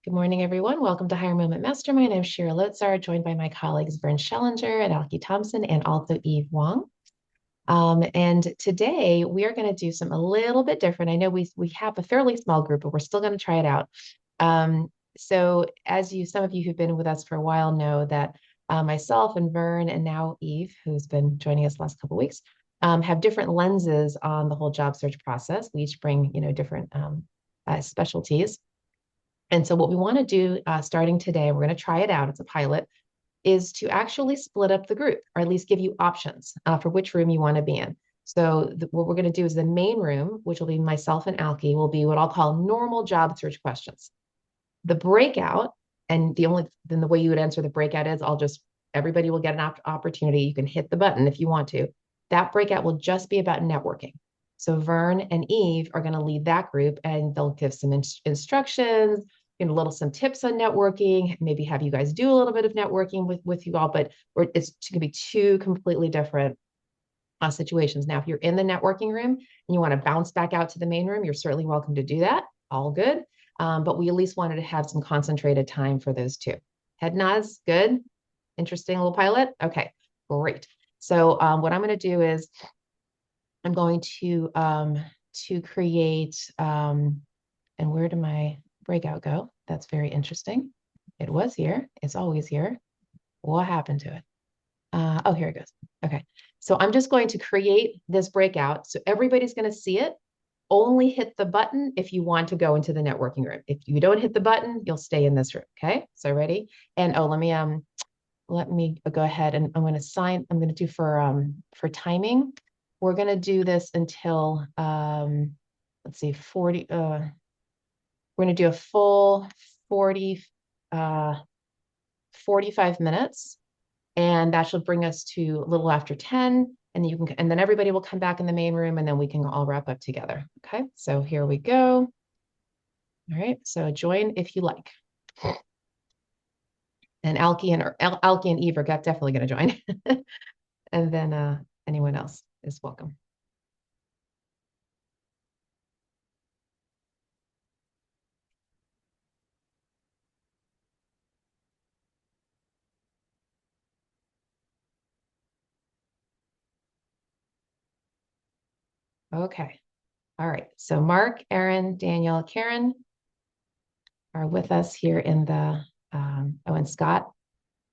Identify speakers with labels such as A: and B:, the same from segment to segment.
A: Good morning, everyone. Welcome to Higher Moment Mastermind. I'm Shira Lotzar, joined by my colleagues Vern Schellinger and Alki Thompson, and also Eve Wong. And today we are going to do something a little bit different. I know we have a fairly small group, but we're still going to try it out. So as some of you who've been with us for a while know that myself and Vern and now Eve, who's been joining us the last couple of weeks, have different lenses on the whole job search process. We each bring, different specialties. And so what we want to do starting today, we're going to try it out. It's a pilot, is to actually split up the group, or at least give you options for which room you want to be in. So what we're going to do is the main room, which will be myself and Alki, will be what I'll call normal job search questions. The breakout, and then the way you would answer the breakout is everybody will get an opportunity. You can hit the button if you want to. That breakout will just be about networking. So Vern and Eve are going to lead that group, and they'll give some instructions, some tips on networking, maybe have you guys do a little bit of networking with you all, but it's going to be two completely different situations. Now, if you're in the networking room and you want to bounce back out to the main room, you're certainly welcome to do that. All good. But we at least wanted to have some concentrated time for those two. Head nods, good. Interesting little pilot. Okay, great. So what I'm going to do is I'm going to create, and where did my breakout go? That's very interesting. It was here. It's always here. What happened to it? Oh, here it goes. Okay. So I'm just going to create this breakout. So everybody's going to see it. Only hit the button if you want to go into the networking room. If you don't hit the button, you'll stay in this room. Okay. So ready? And let me go ahead and I'm going to do for timing. We're going to do this until let's see, 40 we're going to do a full 40 45 minutes, and that should bring us to a little after 10, and then everybody will come back in the main room, and then we can all wrap up together. Okay, so here we go. All right, so join if you like. And Alki and Eve are definitely going to join. And then anyone else is welcome. Okay. All right. So Mark, Aaron, Daniel, Karen are with us here in and Scott.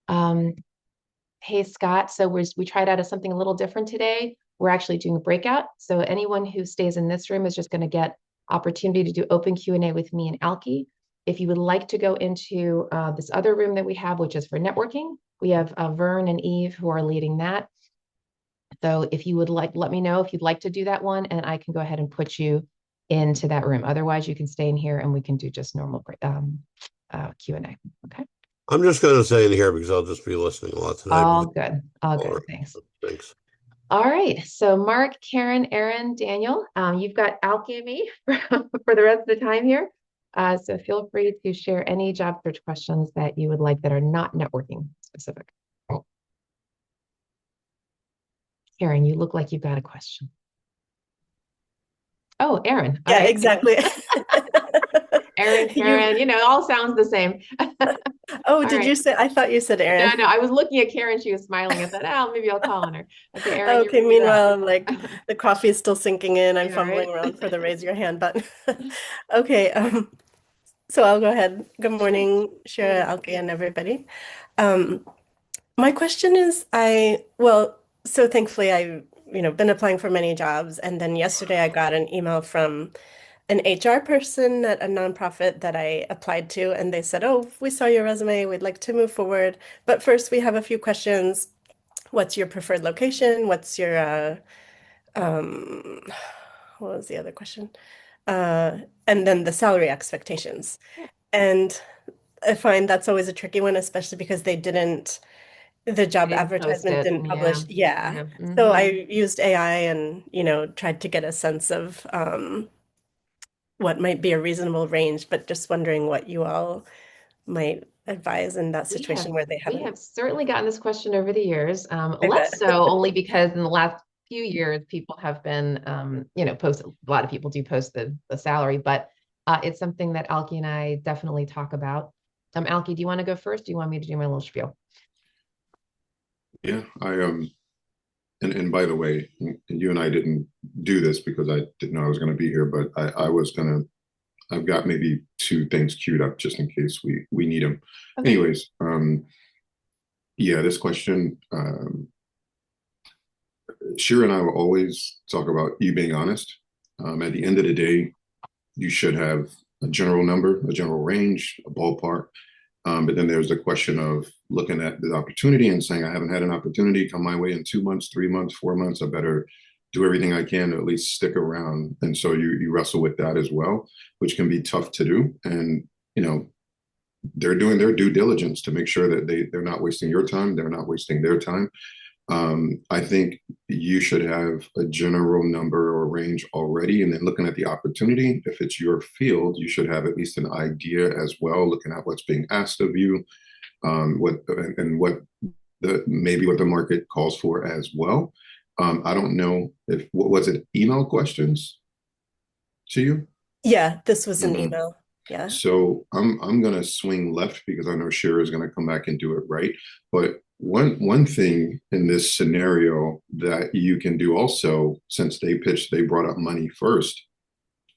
A: Hey, Scott. So we tried out something a little different today. We're actually doing a breakout. So anyone who stays in this room is just going to get opportunity to do open Q&A with me and Alki. If you would like to go into this other room that we have, which is for networking, we have Vern and Eve who are leading that. So if you would let me know if you'd like to do that one, and I can go ahead and put you into that room. Otherwise, you can stay in here and we can do just normal Q&A. Okay.
B: I'm just going to stay in here because I'll just be listening a lot tonight.
A: All good. All good.
B: Right.
A: Thanks.
B: Thanks.
A: All right. So Mark, Karen, Aaron, Daniel, you've got Alki and me for the rest of the time here. So feel free to share any job search questions that you would like that are not networking specific. Karen, you look like you've got a question. Oh, Aaron.
C: All right. Exactly.
A: Aaron, Karen, all sounds the same.
C: Oh, did you say? I thought you said Aaron.
A: No, I was looking at Karen. She was smiling. I thought, oh, maybe I'll call on her. Okay, Aaron.
C: Okay, meanwhile, like the coffee is still sinking in. I'm fumbling around for the raise your hand button. Okay, so I'll go ahead. Good morning, Shira, Alki, and everybody. My question is, so thankfully I've been applying for many jobs, and then yesterday I got an email from an HR person at a nonprofit that I applied to, and they said, "Oh, we saw your resume. We'd like to move forward. But first, we have a few questions. What's your preferred location? What's your, what was the other question? And then the salary expectations." And I find that's always a tricky one, especially because the job advertisement didn't publish. Yeah. So I used AI and, tried to get a sense of what might be a reasonable range, but just wondering what you all might advise in that situation where they haven't.
A: We have certainly gotten this question over the years, less so only because in the last few years, people have been, posted, a lot of people do post the salary, but It's something that Alki and I definitely talk about. Alki, do you want to go first? Do you want me to do my little spiel?
D: Yeah, and by the way, you and I didn't do this because I didn't know I was going to be here, but I was gonna. I've got maybe two things queued up just in case we need them.
A: Okay.
D: Anyways, yeah, this question, Shira and I will always talk about you being honest. At the end of the day, you should have a general number, a general range, a ballpark. But then there's the question of looking at the opportunity and saying, I haven't had an opportunity come my way in 2 months, 3 months, 4 months. I better do everything I can to at least stick around. And so you wrestle with that as well, which can be tough to do. And, you know, they're doing their due diligence to make sure that they're not wasting your time, they're not wasting their time. I think you should have a general number or range already, and then looking at the opportunity. If it's your field, you should have at least an idea as well, looking at what's being asked of you, what and what the maybe what the market calls for as well. I don't know if what was it email questions to you?
C: Yeah, this was an
D: Mhm.
C: email. Yeah.
D: So I'm gonna swing left because I know Shira is gonna come back and do it right. But one thing in this scenario that you can do also, since they brought up money first,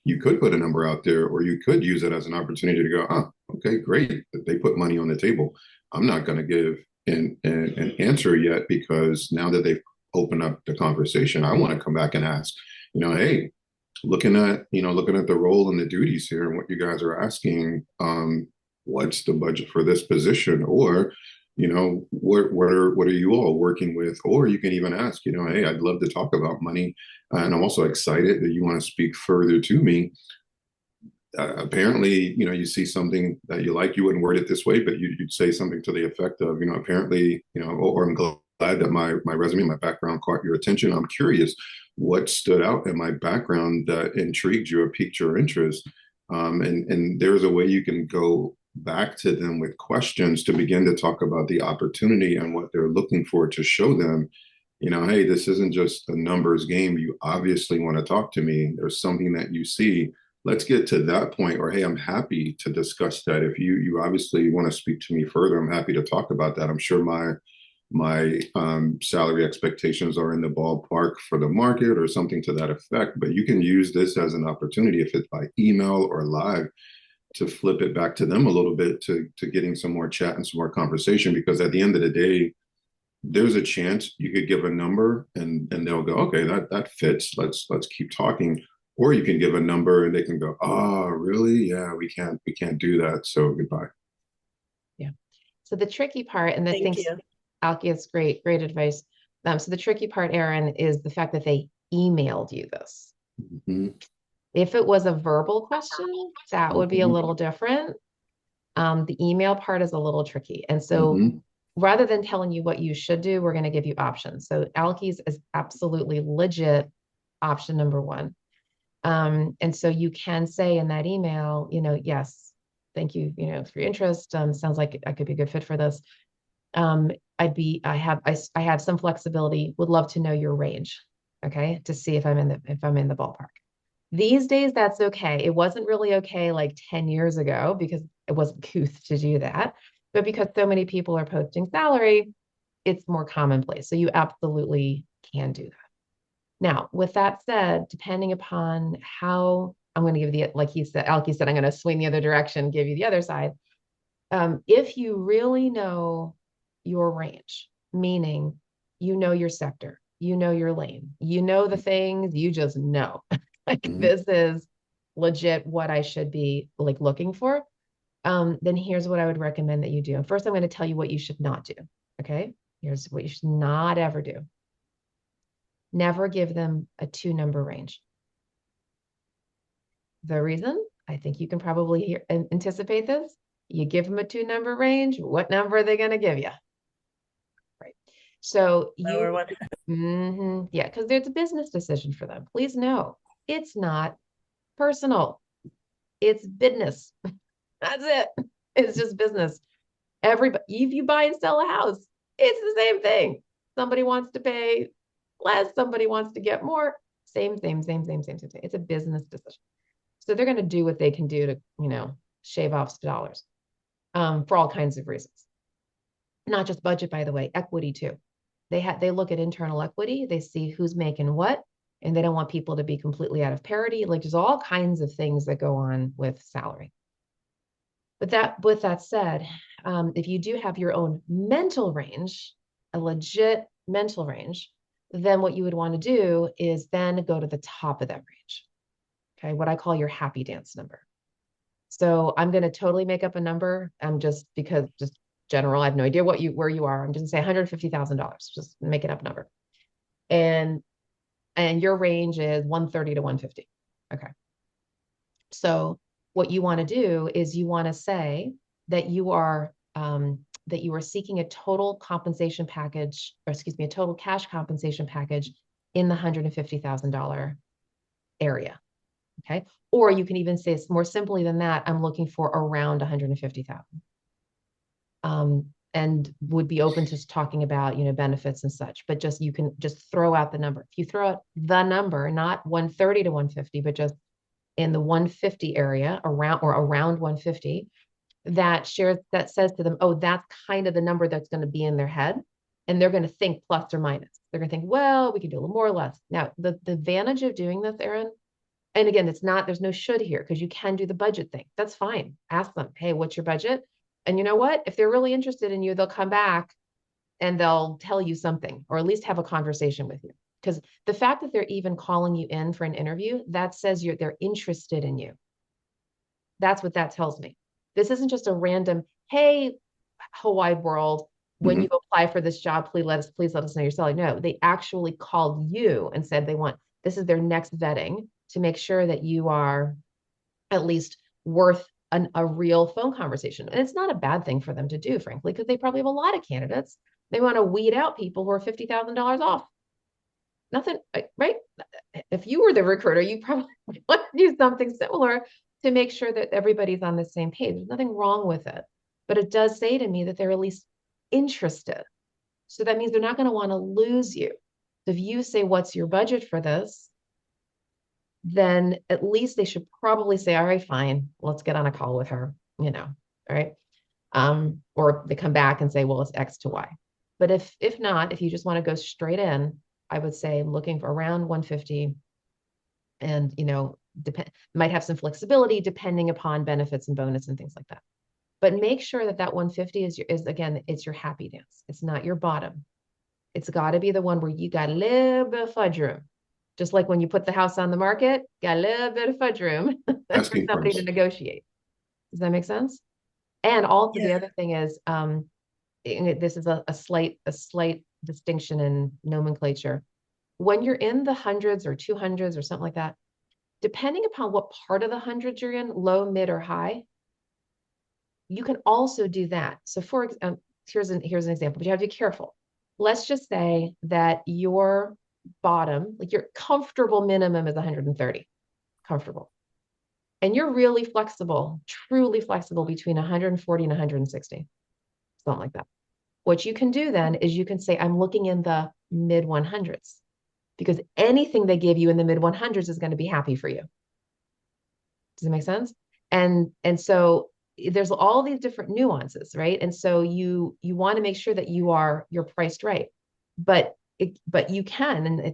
D: you could put a number out there, or you could use it as an opportunity to go, oh, okay, great. They put money on the table. I'm not gonna give an answer yet because now that they've opened up the conversation, I want to come back and ask, hey, looking at the role and the duties here and what you guys are asking, what's the budget for this position? Or what are you all working with? Or you can even ask, hey, I'd love to talk about money, and I'm also excited that you want to speak further to me. Apparently, you see something that you like, you wouldn't word it this way, but you'd say something to the effect of, apparently, or I'm glad that my resume, my background caught your attention. I'm curious what stood out in my background that intrigued you or piqued your interest. And there's a way you can go back to them with questions to begin to talk about the opportunity and what they're looking for to show them, hey, this isn't just a numbers game. You obviously want to talk to me. There's something that you see. Let's get to that point. Or hey, I'm happy to discuss that. If you obviously want to speak to me further, I'm happy to talk about that. I'm sure my salary expectations are in the ballpark for the market or something to that effect. But you can use this as an opportunity, if it's by email or live, to flip it back to them a little bit, to getting some more chat and some more conversation. Because at the end of the day, there's a chance you could give a number and they'll go, okay, that fits. Let's keep talking. Or you can give a number and they can go, oh, really? Yeah, we can't do that. So goodbye.
A: Yeah. So the tricky part, and the
C: Thank
A: things,
C: you.
A: Alki, it's great advice. So the tricky part, Aaron, is the fact that they emailed you this.
D: Mm-hmm.
A: If it was a verbal question, that would be a
D: Mm-hmm.
A: little different. The email part is a little tricky. And so
D: Mm-hmm.
A: rather than telling you what you should do, we're going to give you options. So Alki's is absolutely legit option number one. And so you can say in that email, yes, thank you, for your interest. Sounds like I could be a good fit for this. I have some flexibility, would love to know your range. Okay. To see if I'm in the ballpark. These days, that's okay. It wasn't really okay like 10 years ago because it wasn't couth to do that. But because so many people are posting salary, it's more commonplace. So you absolutely can do that. Now, with that said, depending upon how I'm going to give the, like he said, Alki said, I'm going to swing the other direction, give you the other side. If you really know your range, meaning you know your sector, you know your lane, you know the things you just know, like
D: Mm-hmm.
A: this is legit what I should be like looking for, then here's what I would recommend that you do. And first, I'm going to tell you what you should not do. Okay. Here's what you should not ever do. Never give them a 2 number range. The reason, I think you can probably anticipate this. You give them a 2 number range. What number are they going to give you? Right. So
C: Lower one.
A: yeah, because there's a business decision for them. Please know it's not personal. It's business. That's it. It's just business. Everybody, if you buy and sell a house, it's the same thing. Somebody wants to pay less, somebody wants to get more. Same thing, same. It's a business decision. So they're going to do what they can do to, shave off some dollars, for all kinds of reasons. Not just budget, by the way, equity too. They look at internal equity, they see who's making what, and they don't want people to be completely out of parity. Like there's all kinds of things that go on with salary. But with that said, if you do have your own mental range, a legit mental range, then what you would want to do is then go to the top of that range. Okay, what I call your happy dance number. So I'm going to totally make up a number. Just general. I have no idea where you are. I'm just going to say $150,000. Just make it up number. And your range is 130 to 150. Okay. So what you want to do is you want to say that you are seeking a total compensation package, or excuse me, a total cash compensation package in the $150,000 area. Okay. Or you can even say it's more simply than that. I'm looking for around 150,000. And would be open to talking about, benefits and such, but you can just throw out the number. If you throw out the number, not 130 to 150, but just in the 150 area around 150, that says to them, oh, that's kind of the number that's going to be in their head. And they're going to think plus or minus. They're going to think, well, we can do a little more or less. Now, the advantage of doing this, Erin, and again, there's no should here because you can do the budget thing. That's fine. Ask them, hey, what's your budget? And you know what? If they're really interested in you, they'll come back and they'll tell you something, or at least have a conversation with you. Because the fact that they're even calling you in for an interview, that says they're interested in you. That's what that tells me. This isn't just a random, hey, whole wide world, when you apply for this job, please let us know you're selling. No, they actually called you and said this is their next vetting to make sure that you are at least worth a real phone conversation. And it's not a bad thing for them to do, frankly, because they probably have a lot of candidates. They want to weed out people who are $50,000 off. Nothing, right? If you were the recruiter, you probably want to do something similar to make sure that everybody's on the same page. There's nothing wrong with it, but it does say to me that they're at least interested. So that means they're not going to want to lose you. So if you say, what's your budget for this? Then at least they should probably say, all right, fine, let's get on a call with her, all right. Or they come back and say, well, it's X to Y. But if not, if you just want to go straight in, I would say I'm looking for around 150 and, might have some flexibility depending upon benefits and bonus and things like that. But make sure that 150 is again, it's your happy dance. It's not your bottom. It's got to be the one where you got a little bit of fudge room. Just like when you put the house on the market, got a little bit of fudge room for somebody to negotiate. Does that make sense? And also the other thing is, this is a slight distinction in nomenclature. When you're in the hundreds or 200s or something like that, depending upon what part of the hundreds you're in, low, mid, or high, you can also do that. So here's an example, but you have to be careful. Let's just say that your bottom, like your comfortable minimum is 130, comfortable. And you're really flexible, truly flexible between 140 and 160, something like that. What you can do then is you can say, I'm looking in the mid 100s, because anything they give you in the mid 100s is going to be happy for you. Does it make sense? And so there's all these different nuances, right? And so you want to make sure that you're priced right, but you can, and I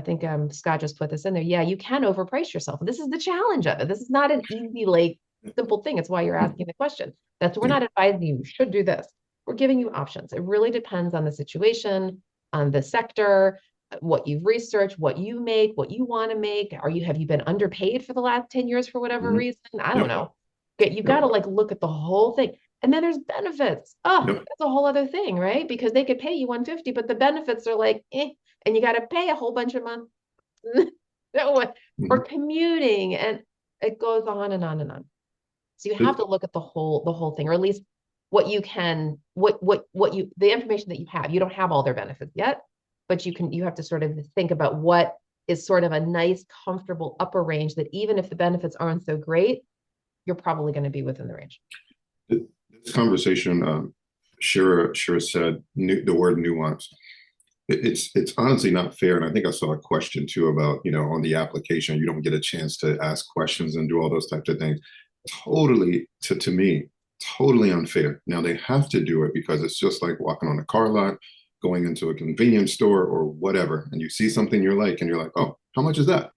A: think Scott just put this in there. Yeah, you can overprice yourself. This is the challenge of it. This is not an easy, simple thing. It's why you're asking the question. We're not advising you should do this. We're giving you options. It really depends on the situation, on the sector, what you've researched, what you make, what you want to make. Have you been underpaid for the last 10 years for whatever reason? I don't know. You got to look at the whole thing. And then there's benefits. That's a whole other thing, right? Because they could pay you 150, but the benefits are like, and you got to pay a whole bunch of money for commuting, and it goes on and on and on. So you have to look at the whole thing, or at least what you can, the information that you have. You don't have all their benefits yet, but you have to sort of think about what is sort of a nice, comfortable upper range that even if the benefits aren't so great, you're probably going to be within the range.
D: This conversation, Shira said the word nuance. It's honestly not fair. And I think I saw a question too about, on the application, you don't get a chance to ask questions and do all those types of things. Totally, to me, totally unfair. Now they have to do it because it's just like walking on a car lot, going into a convenience store or whatever, and you see something you like, and you're like, oh, how much is that?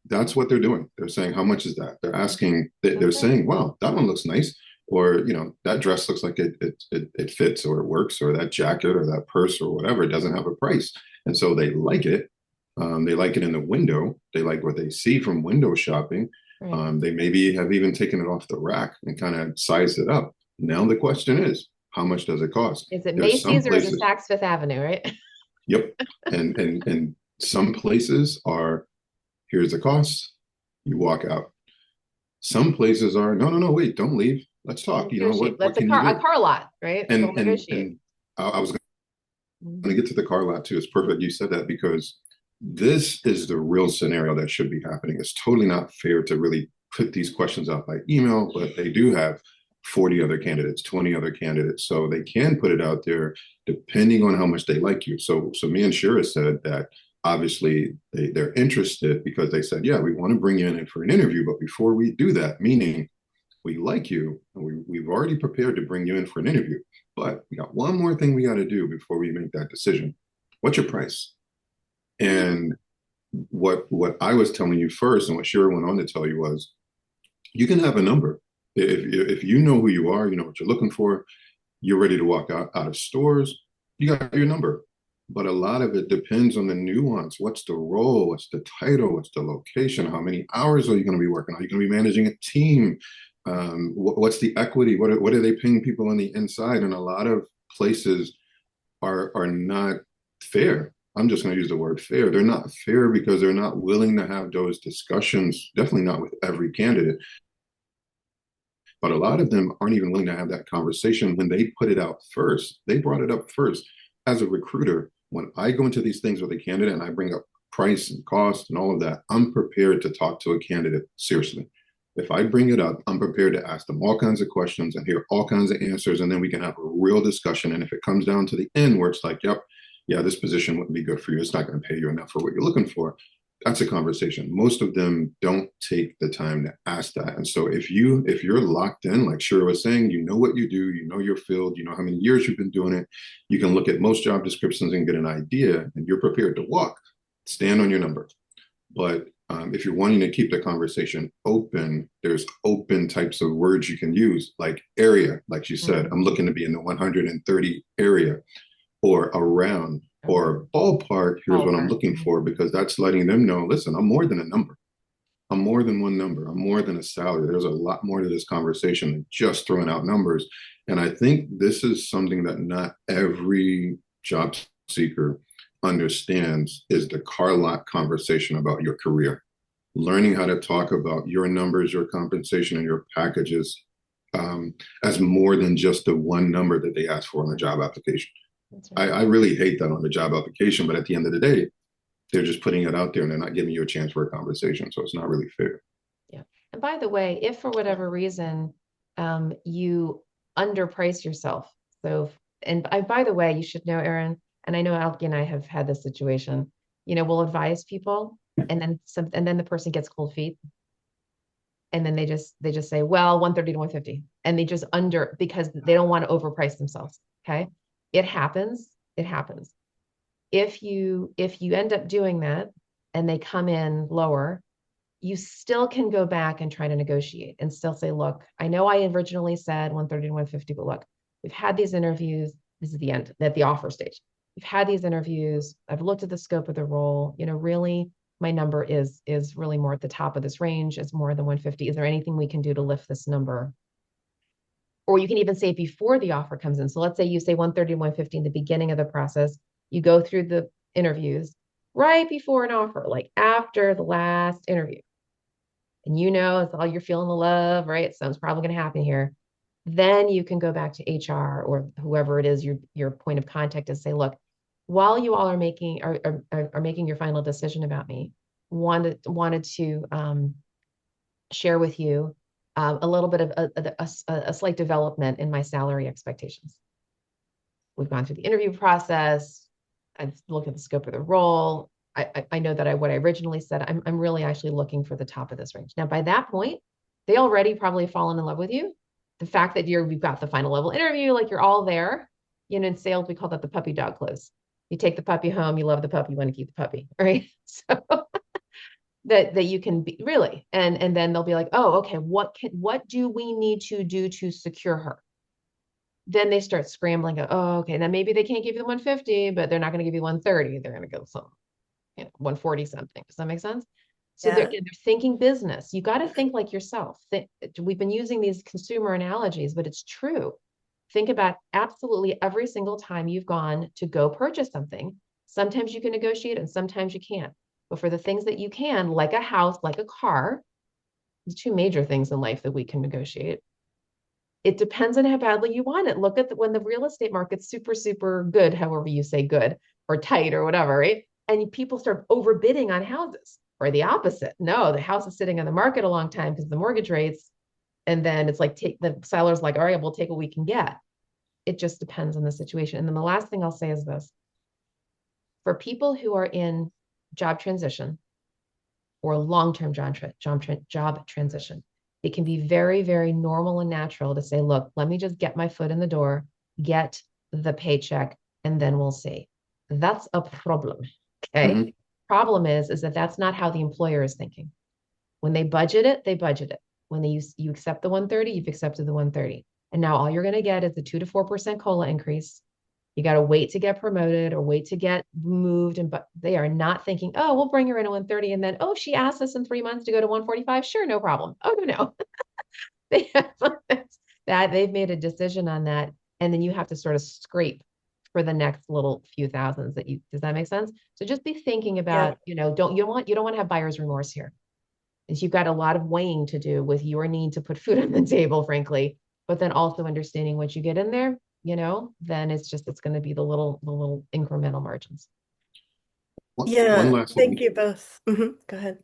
D: That's what they're doing. They're saying, how much is that? They're asking, they're saying, wow, that one looks nice. Or, that dress looks like it fits or it works, or that jacket or that purse or whatever, it doesn't have a price. And so they like it. They like it in the window. They like what they see from window shopping.
A: Right.
D: They maybe have even taken it off the rack and kind of sized it up. Now the question is, how much does it cost?
A: Is it
D: There's some
A: Macy's or is it
D: places,
A: Saks Fifth Avenue, right?
D: yep. And some places are, here's the cost, you walk out. Some places are, no, no, no, wait, don't leave. Let's talk.
A: Negotiate.
D: What
A: That's
D: can you
A: a
D: do?
A: car lot, right? We'll negotiate.
D: And I was going
A: Mhm.
D: to get to the car lot too. It's perfect you said that, because this is the real scenario that should be happening. It's totally not fair to really put these questions out by email, but they do have 40 other candidates, 20 other candidates. So they can put it out there depending on how much they like you. So me and Shira said that obviously they're interested because they said, yeah, we want to bring you in for an interview. But before we do that, meaning we like you, and we've already prepared to bring you in for an interview, but we got one more thing we got to do before we make that decision. What's your price? And what I was telling you first, and what Shira went on to tell you, was you can have a number. If you know who you are, you know what you're looking for, you're ready to walk out of stores, you got your number. But a lot of it depends on the nuance. What's the role? What's the title? What's the location? How many hours are you going to be working? Are you going to be managing a team? What's the equity? What are they paying people on the inside? And a lot of places are not fair. I'm just going to use the word fair. They're not fair because they're not willing to have those discussions. Definitely not with every candidate, but a lot of them aren't even willing to have that conversation when they put it out first. They brought it up first. As a recruiter, when I go into these things with a candidate and I bring up price and cost and all of that, I'm prepared to talk to a candidate seriously. If I bring it up, I'm prepared to ask them all kinds of questions and hear all kinds of answers, and then we can have a real discussion. And if it comes down to the end where it's like, yep, yeah, this position wouldn't be good for you, it's not going to pay you enough for what you're looking for, that's a conversation. Most of them don't take the time to ask that. And so if you're locked in, like Shira was saying, you know what you do, you know your field, you know how many years you've been doing it, you can look at most job descriptions and get an idea, and you're prepared to walk, stand on your number. But if you're wanting to keep the conversation open, there's open types of words you can use, like area, like you said, I'm looking to be in the 130 area, or around, or ballpark. Here's what I'm looking for, because that's letting them know, listen, I'm more than a number. I'm more than one number. I'm more than a salary. There's a lot more to this conversation than just throwing out numbers. And I think this is something that not every job seeker understands, is the car lot conversation about your career. Learning how to talk about your numbers, your compensation, and your packages, as more than just the one number that they ask for on the job application.
A: Right.
D: I really hate that on the job application, but at the end of the day, they're just putting it out there and they're not giving you a chance for a conversation. So it's not really fair.
A: Yeah. And by the way, if for whatever reason you underprice yourself, so by the way, you should know, Aaron, and I know Alki and I have had this situation. We'll advise people, and then the person gets cold feet, and then they just say, well, 130 to 150, and they just because they don't want to overprice themselves. Okay, it happens. It happens. If you end up doing that and they come in lower, you still can go back and try to negotiate and still say, look, I know I originally said 130 to 150, but look, we've had these interviews. This is the end, at the offer stage. We've had these interviews. I've looked at the scope of the role. Really, my number is really more at the top of this range. It's more than 150. Is there anything we can do to lift this number? Or you can even say before the offer comes in. So let's say you say 130 to 150 in the beginning of the process. You go through the interviews right before an offer, like after the last interview. And it's all, you're feeling the love, right? So it's probably going to happen here. Then you can go back to HR or whoever it is, your point of contact, and say, look, while you all are making your final decision about me, wanted to share with you a little bit of a slight development in my salary expectations. We've gone through the interview process. I look at the scope of the role. I know that what I originally said, I'm really actually looking for the top of this range. Now, by that point, they already probably fallen in love with you. The fact that you've got the final level interview, like you're all there. In sales, we call that the puppy dog close. You take the puppy home, you love the puppy, you want to keep the puppy, right? So that you can be really, and then they'll be like, oh, okay, what do we need to do to secure her? Then they start scrambling. Oh, okay, then maybe they can't give you the 150, but they're not going to give you 130. They're going to go some, 140 something. Does that make sense? So they're thinking business. You got to think like yourself. We've been using these consumer analogies, but it's true. Think about absolutely every single time you've gone to go purchase something. Sometimes you can negotiate and sometimes you can't. But for the things that you can, like a house, like a car, the two major things in life that we can negotiate, it depends on how badly you want it. Look at when the real estate market's super, super good, however you say good, or tight or whatever, right? And people start overbidding on houses, or the opposite. No, the house is sitting on the market a long time because the mortgage rates, and then it's like the seller's like, all right, we'll take what we can get. It just depends on the situation. And then the last thing I'll say is this. For people who are in job transition or long-term job transition, it can be very, very normal and natural to say, look, let me just get my foot in the door, get the paycheck, and then we'll see. That's a problem. Okay. Mm-hmm. Problem is that that's not how the employer is thinking. When they budget it, they budget it. When you accept the 130, you've accepted the 130. And now all you're going to get is the 2 to 4% COLA increase. You got to wait to get promoted or wait to get moved. But they are not thinking, oh, we'll bring her in at 130. And then, oh, she asked us in 3 months to go to 145. Sure, no problem. Oh, no. They've made a decision on that. And then you have to sort of scrape for the next little few thousands does that make sense? So just be thinking about, you don't want to have buyer's remorse here. Is you've got a lot of weighing to do with your need to put food on the table, frankly, but then also understanding what you get in there, then it's going to be the little incremental margins.
C: One last thank you both. Mm-hmm. Go ahead.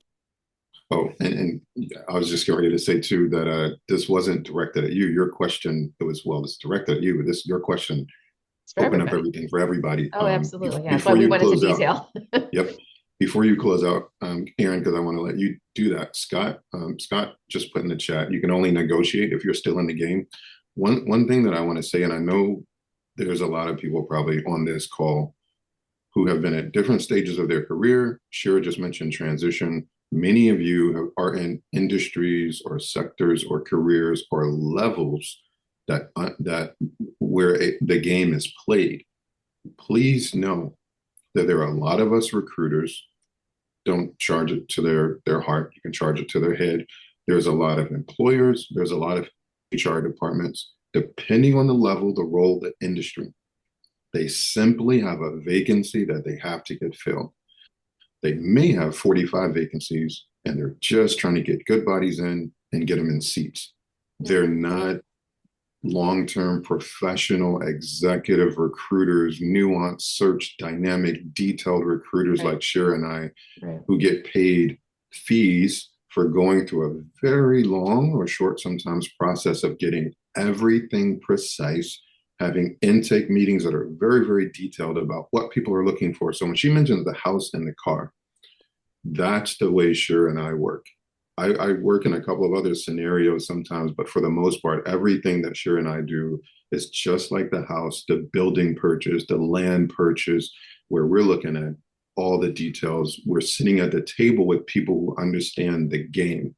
D: Oh, and I was just getting ready to say too that this wasn't directed at you. Your question, it's directed at you. Your question opened up everything for everybody.
A: Oh, absolutely. Yeah. That's why we went into detail.
D: Yep. Before you close out, Aaron, because I want to let you do that. Scott just put in the chat, you can only negotiate if you're still in the game. One thing that I want to say, and I know there's a lot of people probably on this call who have been at different stages of their career. Shira just mentioned transition. Many of you are in industries or sectors or careers or levels that where the game is played. Please know that there are a lot of us recruiters. Don't charge it to their heart. You can charge it to their head. There's a lot of employers. There's a lot of HR departments. Depending on the level, the role, the industry, they simply have a vacancy that they have to get filled. They may have 45 vacancies and they're just trying to get good bodies in and get them in seats. They're not long-term professional executive recruiters, nuanced search, dynamic, detailed recruiters like Shira and I, who get paid fees for going through a very long or short sometimes process of getting everything precise, having intake meetings that are very, very detailed about what people are looking for. So when she mentions the house and the car, that's the way Shira and I work. I work in a couple of other scenarios sometimes, but for the most part, everything that Shira and I do is just like the house, the building purchase, the land purchase, where we're looking at all the details. We're sitting at the table with people who understand the game.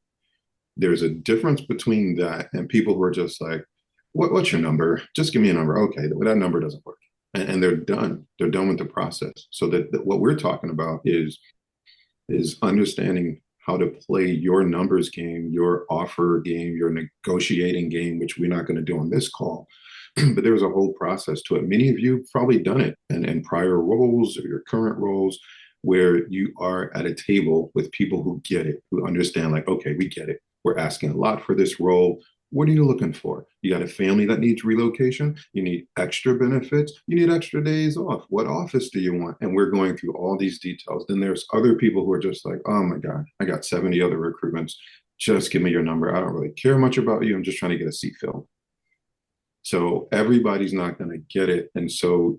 D: There's a difference between that and people who are just like, what's your number? Just give me a number. Okay, that number doesn't work. And they're done. They're done with the process. So that what we're talking about is understanding how to play your numbers game, your offer game, your negotiating game, which we're not going to do on this call. But there's a whole process to it. Many of you have probably done it in prior roles or your current roles where you are at a table with people who get it, who understand like, okay, we get it. We're asking a lot for this role. What are you looking for? You got a family that needs relocation? You need extra benefits? You need extra days off? What office do you want? And we're going through all these details. Then there's other people who are just like, oh my God, I got 70 other recruitments. Just give me your number. I don't really care much about you. I'm just trying to get a seat filled. So everybody's not going to get it. And so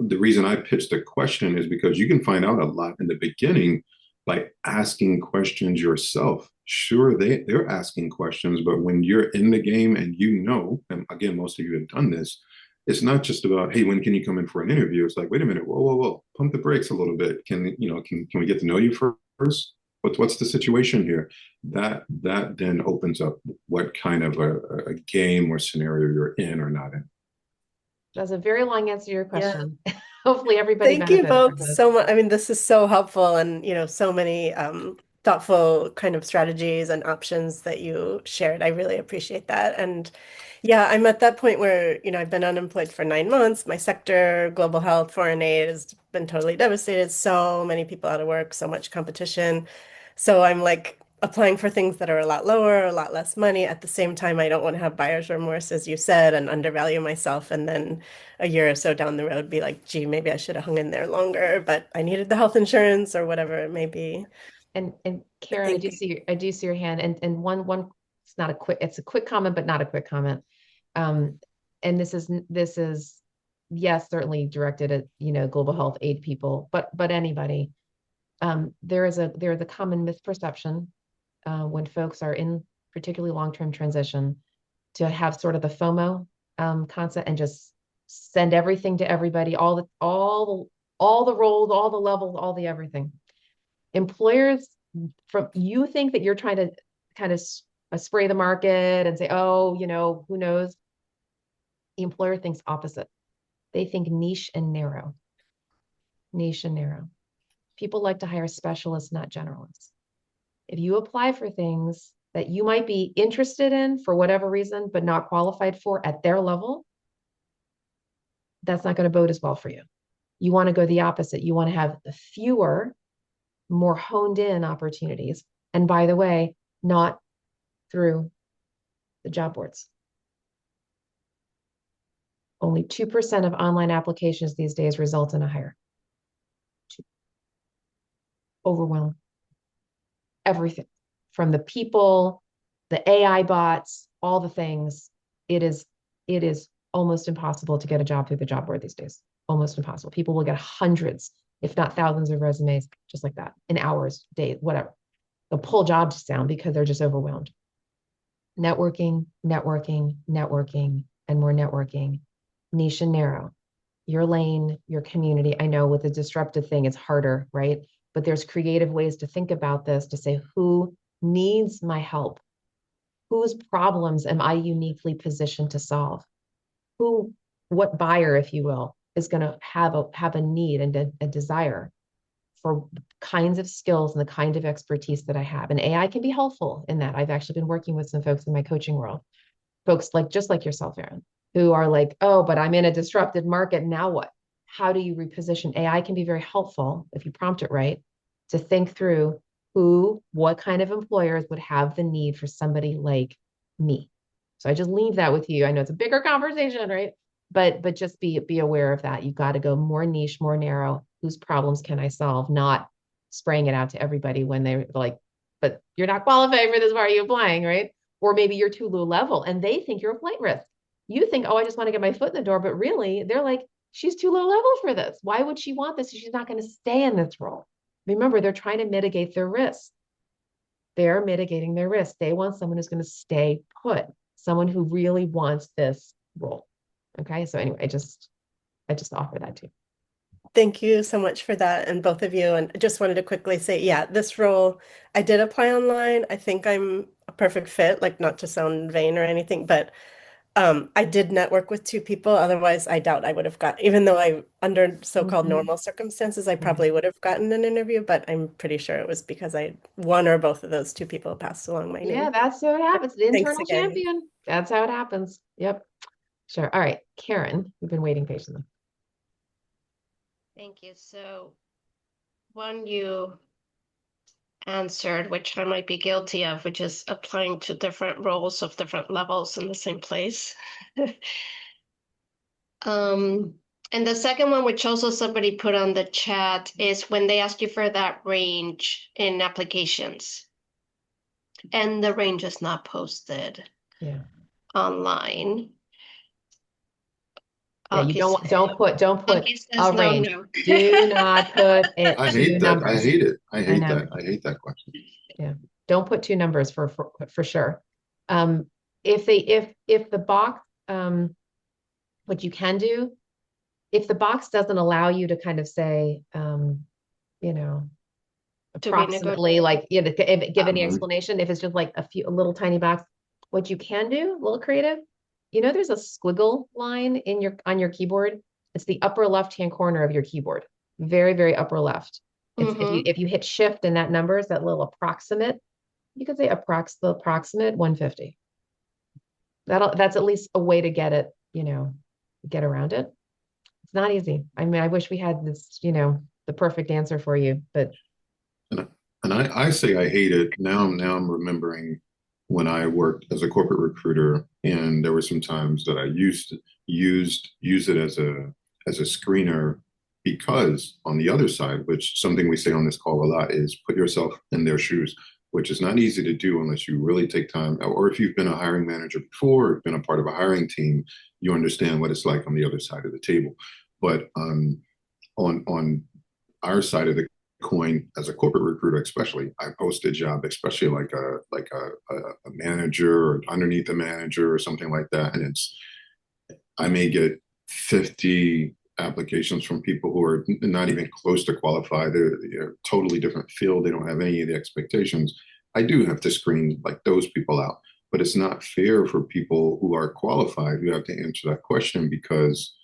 D: the reason I pitched the question is because you can find out a lot in the beginning by asking questions yourself. Sure, they're asking questions, but when you're in the game and and again, most of you have done this, it's not just about, hey, when can you come in for an interview? It's like, wait a minute, whoa, whoa, whoa, pump the brakes a little bit. Can we get to know you first? What's the situation here? That then opens up what kind of a game or scenario you're in or not in.
A: That's a very long answer to your
C: Yeah.
A: question. Hopefully everybody
C: Thank you
A: benefited from
C: both
A: this.
C: so much. I mean, this is so helpful and, so many thoughtful kind of strategies and options that you shared. I really appreciate that. And yeah, I'm at that point where, I've been unemployed for 9 months. My sector, global health, foreign aid, has been totally devastated. So many people out of work, so much competition. So I'm like applying for things that are a lot lower, a lot less money. At the same time, I don't want to have buyer's remorse, as you said, and undervalue myself. And then a year or so down the road, be like, gee, maybe I should have hung in there longer, but I needed the health insurance or whatever it may be.
A: And
C: I
A: Karen,
C: think,
A: I do see your hand, and one it's a quick comment, but not a quick comment. Um, and this is yes, certainly directed at global health aid people, but anybody. There's a common misperception when folks are in particularly long-term transition to have sort of the FOMO concept and just send everything to everybody, all the roles, all the levels, all the everything. Employers, from you think that you're trying to kind of spray the market and say, oh, who knows? The employer thinks opposite. They think niche and narrow. Niche and narrow. People like to hire specialists, not generalists. If you apply for things that you might be interested in for whatever reason, but not qualified for at their level, that's not going to bode as well for you. You want to go the opposite. You want to have fewer, more honed in opportunities. And by the way, not through the job boards. Only 2% of online applications these days result in a hire. Overwhelming. Everything from the people, the AI bots, all the things. It is almost impossible to get a job through the job board these days. Almost impossible. People will get hundreds, if not thousands of resumes just like that in hours, days, whatever. They'll pull jobs down because they're just overwhelmed. Networking, networking, networking, and more networking. Niche and narrow. Your lane, your community. I know with a disruptive thing, it's harder, right? But there's creative ways to think about this to say, who needs my help? Whose problems am I uniquely positioned to solve? What buyer, if you will, is going to have a need and a desire for kinds of skills and the kind of expertise that I have. And AI can be helpful in that. I've actually been working with some folks in my coaching world, folks just like yourself, Erin, who are like, oh, but I'm in a disrupted market. Now what? How do you reposition? AI can be very helpful if you prompt it right to think through what kind of employers would have the need for somebody like me. So I just leave that with you. I know it's a bigger conversation, right? But just be aware of that. You've got to go more niche, more narrow. Whose problems can I solve? Not spraying it out to everybody when they're like, but you're not qualified for this. Why are you applying, right? Or maybe you're too low level and they think you're a flight risk. You think, oh, I just want to get my foot in the door, but really they're like, she's too low level for this. Why would she want this? She's not going to stay in this role. Remember, they're trying to mitigate their risk. They're mitigating their risk. They want someone who's going to stay put, someone who really wants this role. Okay. So anyway, I just offer that to you.
C: Thank you so much for that, and both of you. And I just wanted to quickly say, yeah, this role, I did apply online. I think I'm a perfect fit, like not to sound vain or anything, but I did network with two people. Otherwise, I doubt I would have got, even though under so-called normal circumstances, I probably would have gotten an interview, but I'm pretty sure it was because one or both of those two people passed along my name.
A: Yeah, that's how it happens. The
C: Thanks
A: internal
C: again.
A: champion. That's how it happens. Yep. Sure. All right. Karen, we've been waiting patiently.
E: Thank you. So one you answered, which I might be guilty of, which is applying to different roles of different levels in the same place. And the second one, which also somebody put on the chat, is when they ask you for that range in applications and the range is not posted online.
A: Yeah, you
E: Alki
A: don't
E: says,
A: don't put
E: Alki says
A: a
E: no,
A: range.
E: no.
A: Do not put it
D: I
A: two
D: hate that. I
A: numbers.
D: hate it. I
A: I
D: hate
A: know.
D: that. I hate that question.
A: Yeah. Don't put two numbers for sure. If the box what you can do, if the box doesn't allow you to kind of say you know,
E: To be
A: approximately
E: negotiated.
A: like give any
D: Um,
A: explanation, if it's just like a little tiny box, what you can do, a little creative, there's a squiggle line on your keyboard. It's the upper left hand corner of your keyboard, very, very upper left. It's
E: Mm-hmm.
A: if you hit shift and that number is that little approximate, you could say the approximate 150. That's at least a way to get it, get around it. It's not easy. I mean, I wish we had this, the perfect answer for you, but
D: and I say I hate it. Now I'm remembering when I worked as a corporate recruiter, and there were some times that I used it as a screener because on the other side, which something we say on this call a lot is put yourself in their shoes, which is not easy to do unless you really take time, or if you've been a hiring manager before, or been a part of a hiring team, you understand what it's like on the other side of the table. But on our side of the coin as a corporate recruiter, especially, I post a job, especially like a manager or underneath a manager or something like that, and I may get 50 applications from people who are not even close to qualified. They're totally different field. They don't have any of the expectations. I do have to screen like those people out, but it's not fair for people who are qualified who have to answer that question because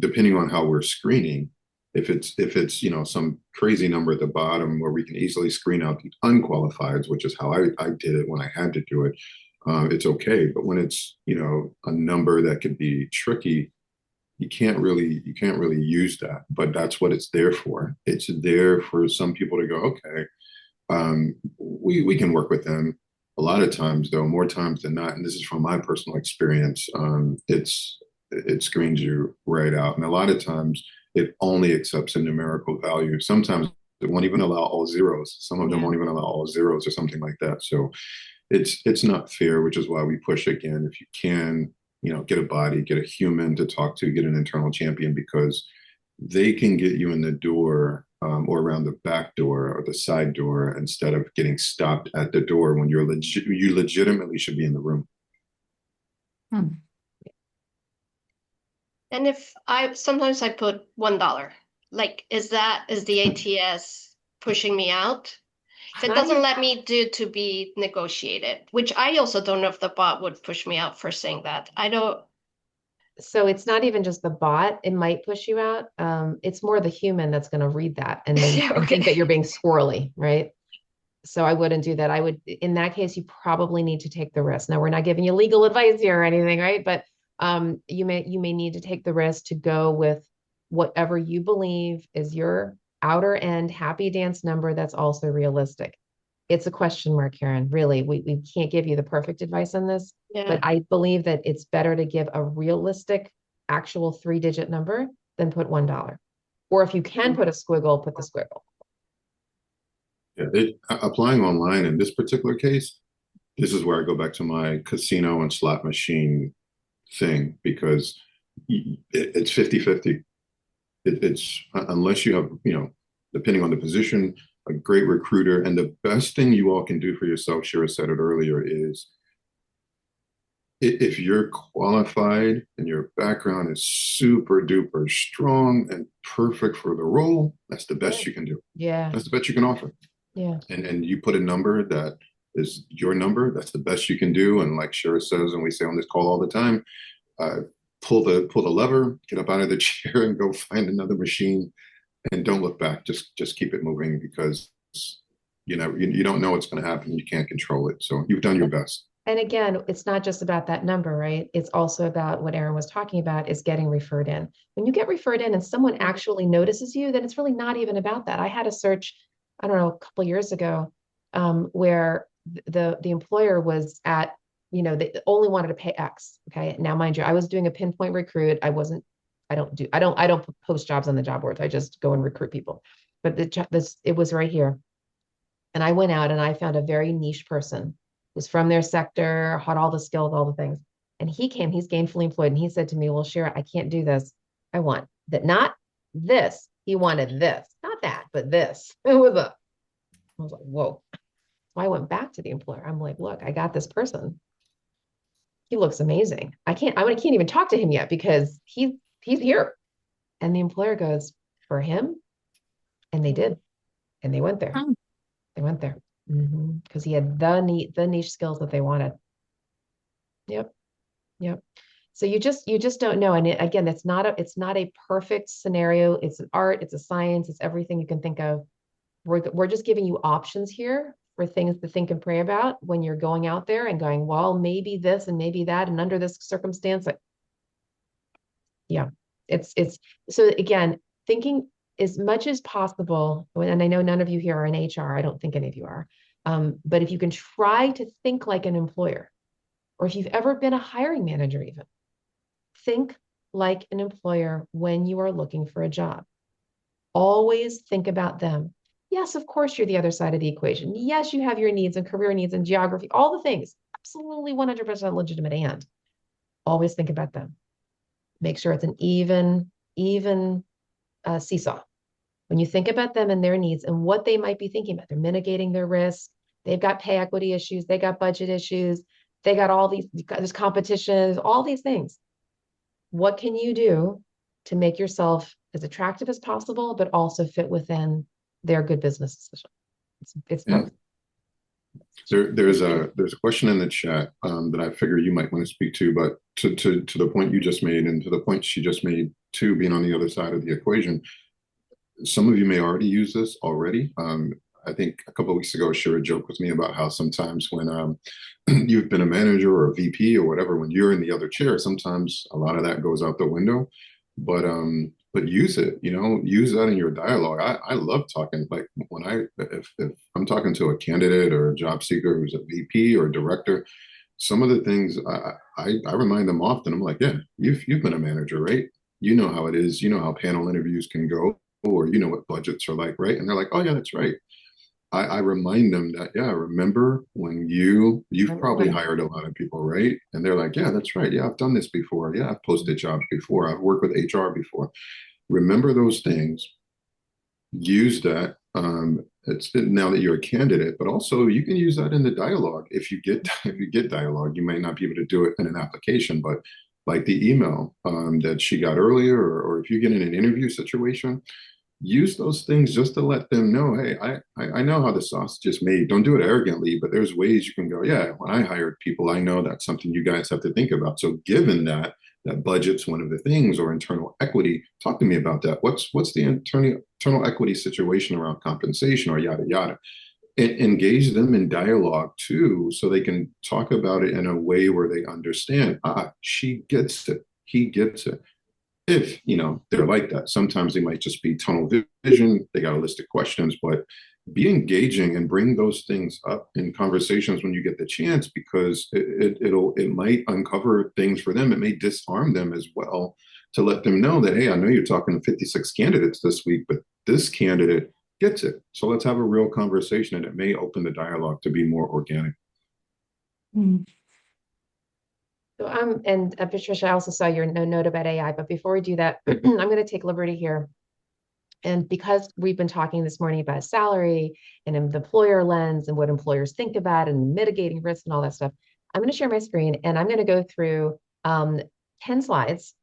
D: depending on how we're screening, if it's some crazy number at the bottom where we can easily screen out the unqualifieds, which is how I did it when I had to do it, it's okay. But when it's a number that could be tricky, you can't really use that. But that's what it's there for. It's there for some people to go, okay, we can work with them. A lot of times, though, more times than not, and this is from my personal experience, it screens you right out. And a lot of times it only accepts a numerical value. Sometimes it won't even allow all zeros. Some of them
A: yeah.
D: won't even allow all zeros or something like that. So it's not fair, which is why we push again. If you can, get a body, get a human to talk to, get an internal champion because they can get you in the door or around the back door or the side door instead of getting stopped at the door when you legitimately should be in the room.
A: Hmm.
E: And if sometimes I put $1, like, is the ATS pushing me out? If it
A: Not
E: doesn't
A: even,
E: let me do to be negotiated, which I also don't know if the bot would push me out for saying that. I don't.
A: so it's not even just the bot. It might push you out. It's more the human that's going to read that and then and think that
E: Okay.
A: you're being squirrely, right? So I wouldn't do that. In that case, you probably need to take the risk. Now, we're not giving you legal advice here or anything, right? But you may need to take the risk to go with whatever you believe is your outer end happy dance number that's also realistic. It's a question mark, Karen. Really, we can't give you the perfect advice on this, but
E: Yeah.
A: I believe that it's better to give a realistic, actual 3-digit number than put $1. Or if you can put a squiggle, put the squiggle.
D: Yeah, applying online in this particular case, this is where I go back to my casino and slot machine thing because it's 50-50. It's unless you have, depending on the position, a great recruiter. And the best thing you all can do for yourself, Shira said it earlier, is if you're qualified and your background is super duper strong and perfect for the role, that's the
A: Yeah.
D: best you can do.
A: Yeah.
D: That's the best you can offer.
A: Yeah.
D: And you put a number that is your number, that's the best you can do. And like Shira says, and we say on this call all the time, uh, pull the lever, get up out of the chair and go find another machine and don't look back. Just keep it moving because you don't know what's going to happen. You can't control it. So you've done your best.
A: And again, it's not just about that number, right? It's also about what Aaron was talking about is getting referred in. When you get referred in and someone actually notices you, then it's really not even about that. I had a search, I don't know, a couple of years ago, where the employer was at, they only wanted to pay X. Okay. Now, mind you, I was doing a pinpoint recruit. I don't post jobs on the job boards. I just go and recruit people. But it was right here. And I went out and I found a very niche person who's from their sector, had all the skills, all the things. And he's gainfully employed. And he said to me, well, Shira, I can't do this. I want that, not this. He wanted this, not that, but this. I was like, whoa. So I went back to the employer. I'm like, look, I got this person. He looks amazing. I can't even talk to him yet because he's here. And the employer goes, for him. And they did. And they went there. They went there. Because he had the niche skills that they wanted. Yep. Yep. So you just don't know. And again, it's not a perfect scenario. It's an art, it's a science, it's everything you can think of. We're just giving you options here for things to think and pray about when you're going out there and going, well, maybe this and maybe that, and under this circumstance, yeah, it's so again, thinking as much as possible. And I know none of you here are in HR. I don't think any of you are. But if you can try to think like an employer, or if you've ever been a hiring manager, even think like an employer when you are looking for a job. Always think about them. Yes, of course, you're the other side of the equation. Yes, you have your needs and career needs and geography, all the things. Absolutely 100% legitimate. And always think about them. Make sure it's an even seesaw. When you think about them and their needs and what they might be thinking about, they're mitigating their risk. They've got pay equity issues. They got budget issues. They got all these, there's competitions, all these things. What can you do to make yourself as attractive as possible, but also fit within their good business decision? It's both.
D: There's a question in the chat that I figure you might want to speak to, but to the point you just made and to the point she just made too, being on the other side of the equation, some of you may already use this already. I think a couple of weeks ago, Shira joked with me about how sometimes when you've been a manager or a VP or whatever, when you're in the other chair, sometimes a lot of that goes out the window. But use it, use that in your dialogue. I love talking. Like if I'm talking to a candidate or a job seeker who's a VP or a director, some of the things I remind them often. I'm like, yeah, you've been a manager, right? You know how it is. You know how panel interviews can go, or you know what budgets are like, right? And they're like, oh yeah, that's right. I remind them that, yeah, remember when you've probably hired a lot of people, right? And they're like, yeah, that's right. Yeah, I've done this before. Yeah, I've posted jobs before. I've worked with HR before. Remember those things. Use that. It's now that you're a candidate, but also you can use that in the dialogue. If you get dialogue, you might not be able to do it in an application, but like the email that she got earlier, or if you get in an interview situation, use those things just to let them know, hey, I know how the sausage is made. Don't do it arrogantly, but there's ways you can go, yeah, when I hired people, I know that's something you guys have to think about. So given that budget's one of the things, or internal equity, talk to me about that. What's the internal equity situation around compensation, or yada, yada. Engage them in dialogue too, so they can talk about it in a way where they understand, she gets it, he gets it. If they're like that, sometimes they might just be tunnel vision. They got a list of questions, but be engaging and bring those things up in conversations when you get the chance, because it might uncover things for them. It may disarm them as well, to let them know that, hey, I know you're talking to 56 candidates this week, but this candidate gets it. So let's have a real conversation, and it may open the dialogue to be more organic.
A: So and Patricia, I also saw your note about AI, but before we do that, I'm going to take liberty here. And because we've been talking this morning about salary and in the employer lens and what employers think about and mitigating risk and all that stuff, I'm going to share my screen and I'm going to go through 10 slides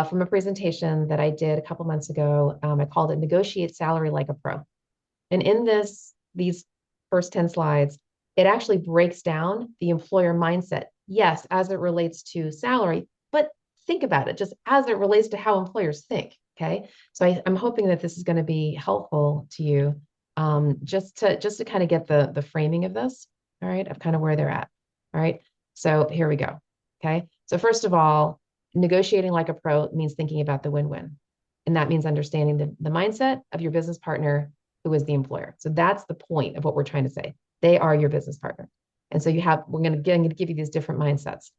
A: from a presentation that I did a couple months ago. I called it Negotiate Salary Like a Pro. And in these first 10 slides, it actually breaks down the employer mindset. Yes, as it relates to salary, but think about it just as it relates to how employers think. Okay. So I'm hoping that this is going to be helpful to you, just to kind of get the framing of this. All right. Of kind of where they're at. All right. So here we go. Okay. So first of all, negotiating like a pro means thinking about the win-win. And that means understanding the mindset of your business partner, who is the employer. So that's the point of what we're trying to say. They are your business partner. And so we're going to give you these different mindsets.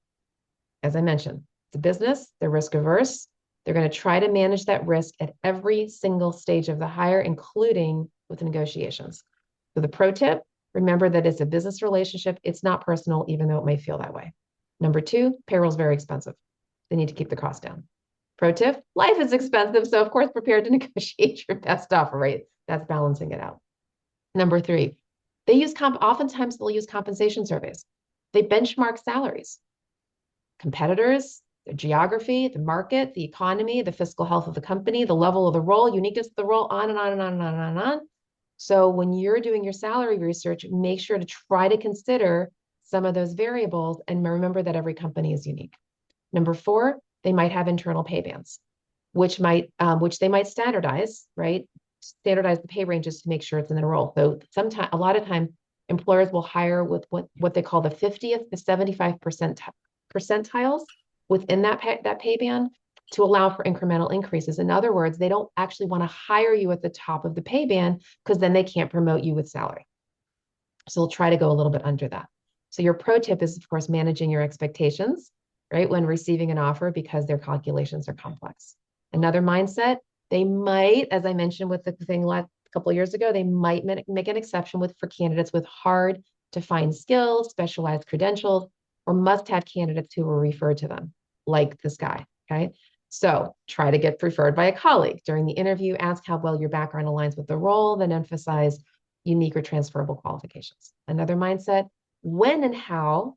A: As I mentioned, it's a business, they're risk averse. They're going to try to manage that risk at every single stage of the hire, including with the negotiations. So the pro tip, remember that it's a business relationship. It's not personal, even though it may feel that way. Number two, payroll's very expensive. They need to keep the cost down. Pro tip, life is expensive. So of course, prepare to negotiate your best offer, right? That's balancing it out. Number three, oftentimes they'll use compensation surveys. They benchmark salaries, competitors, the geography, the market, the economy, the fiscal health of the company, the level of the role, uniqueness of the role, on and on and on and on and on. So when you're doing your salary research, make sure to try to consider some of those variables and remember that every company is unique. Number four, they might have internal pay bands, which they might standardize, right? Standardize the pay ranges to make sure it's in the role. So a lot of time, employers will hire with what they call the 50th to 75 percentiles within that pay band to allow for incremental increases. In other words, they don't actually want to hire you at the top of the pay band because then they can't promote you with salary. So we'll try to go a little bit under that. So your pro tip is, of course, managing your expectations, right, when receiving an offer because their calculations are complex. Another mindset, they might, as I mentioned with the thing a couple of years ago, they might make an exception for candidates with hard to find skills, specialized credentials, or must-have candidates who were referred to them, like this guy, okay? So try to get preferred by a colleague. During the interview, ask how well your background aligns with the role, then emphasize unique or transferable qualifications. Another mindset, when and how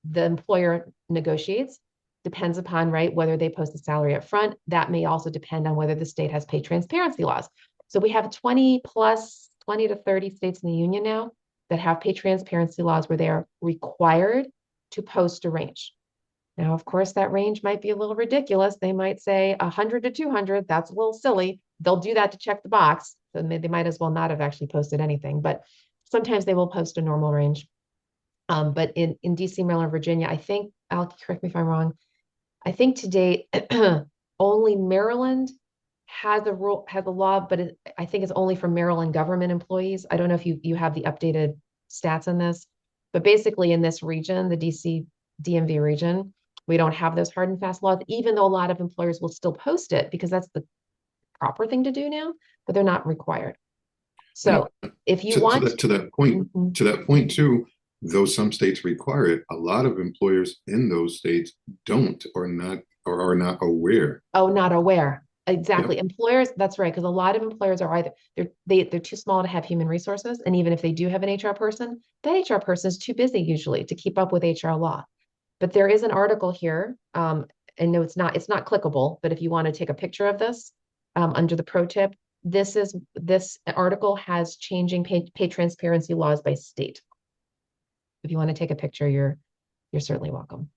A: the employer negotiates depends upon, right, whether they post the salary up front. That may also depend on whether the state has pay transparency laws. So we have 20 to 30 states in the union now that have pay transparency laws where they are required to post a range. Now, of course, that range might be a little ridiculous. They might say 100 to 200. That's a little silly. They'll do that to check the box. So they might as well not have actually posted anything, but sometimes they will post a normal range. But in DC, Maryland, Virginia, I think, Al, correct me if I'm wrong, I think to date, only Maryland has a law, but I think it's only for Maryland government employees. I don't know if you have the updated stats on this, but basically in this region, the DC DMV region, we don't have those hard and fast laws, even though a lot of employers will still post it because that's the proper thing to do now, but they're not required. So if you want
D: to that point too, though some states require it, a lot of employers in those states don't or are not aware.
A: Oh, not aware. Exactly.
D: Yep.
A: Employers, that's right, because a lot of employers are either they're too small to have human resources, and even if they do have an HR person, that HR person is too busy usually to keep up with HR law. But there is an article here, and no, it's not clickable, but if you want to take a picture of this under the pro tip, this article has changing pay transparency laws by state. If you want to take a picture, you're certainly welcome.